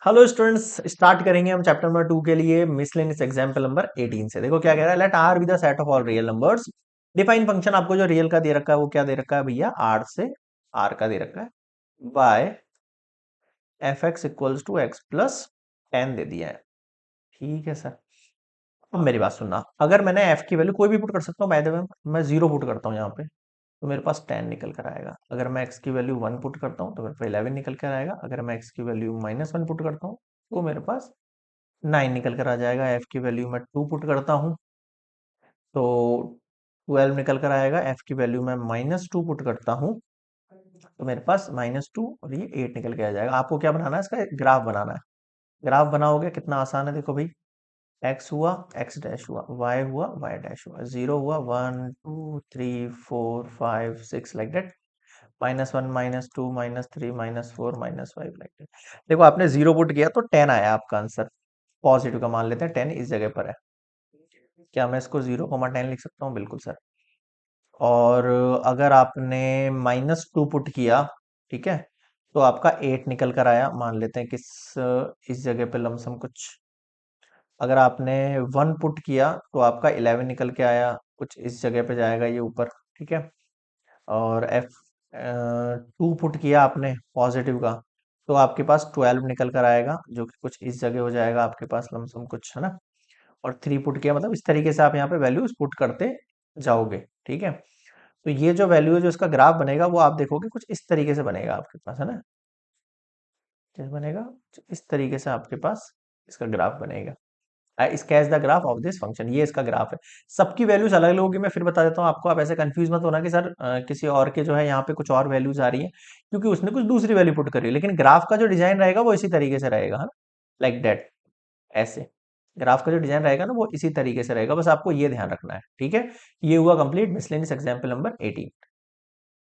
Hello students, start करेंगे हम chapter number 2 के लिए मिसलेनियस एग्जांपल नंबर 18 से। देखो क्या कह रहा है, let R be the set of all real numbers. Define function आपको जो रियल का दे रखा है वो क्या दे रखा है भैया, आर से आर का दे रखा है by f x equals to x plus 10 दे दिया है। ठीक है सर। अब मेरी बात सुनना, अगर मैंने एफ की वैल्यू कोई भी पुट कर सकता हूँ, बाय द वे मैं 0 पुट करता हूँ यहाँ पे तो मेरे पास 10 निकल कर आएगा। अगर मैं x की वैल्यू 1 पुट करता हूँ तो मेरे पास 11 निकल कर आएगा। अगर मैं x की वैल्यू -1 पुट करता हूँ तो मेरे पास 9 निकल कर आ जाएगा। f की वैल्यू मैं 2 पुट करता हूँ तो 12 निकल कर आएगा। f की वैल्यू मैं -2 पुट करता हूँ तो मेरे पास -2 और ये 8 निकल के आ जाएगा। आपको क्या बनाना है, इसका ग्राफ बनाना है। ग्राफ बनाओगे कितना आसान है, देखो भाई, x हुआ x डैश हुआ, y हुआ y डैश हुआ, 0 हुआ 1 2 3 4 5 6 लाइक दैट, -1 -2 -3 -4 -5 लाइक दैट। देखो आपने 0 पुट किया तो 10 आया आपका आंसर। पॉजिटिव का मान लेते हैं, 10 इस जगह पर है। क्या मैं इसको 0,10 लिख सकता हूँ? बिल्कुल सर। और अगर आपने -2 पुट किया, ठीक है, तो आपका 8 निकल कर आया। मान लेते हैं किस इस जगह पे लमसम कुछ। अगर आपने 1 पुट किया तो आपका 11 निकल के आया, कुछ इस जगह पे जाएगा ये ऊपर। ठीक है। और एफ 2 पुट किया आपने पॉजिटिव का तो आपके पास 12 निकल कर आएगा, जो कि कुछ इस जगह हो जाएगा आपके पास लमसम कुछ, है ना। और 3 पुट किया, मतलब इस तरीके से आप यहाँ पे वैल्यूज पुट करते जाओगे। ठीक है। तो ये जो वैल्यू है, जो इसका ग्राफ बनेगा, वो आप देखोगे कुछ इस तरीके से बनेगा आपके पास, है ना। कैसे बनेगा? इस तरीके से आपके पास इसका ग्राफ बनेगा। Sketch the graph of this function, ये इसका ग्राफ है। सबकी वैल्यूज अलग अलग होगी, मैं फिर बता देता हूँ आपको। आप ऐसे कंफ्यूज मत होना कि सर किसी और के जो है यहाँ पे कुछ और वैल्यूज आ रही है, क्योंकि उसने कुछ दूसरी वैल्यू पुट करी है। लेकिन ग्राफ का जो डिजाइन रहेगा वो इसी तरीके से रहेगा, है ना, लाइक दैट, ऐसे। ग्राफ का जो डिजाइन रहेगा ना वो इसी तरीके से रहेगा, बस आपको ये ध्यान रखना है। ठीक है। ये हुआ कंप्लीट मिसलेनियस एग्जाम्पल नंबर 18।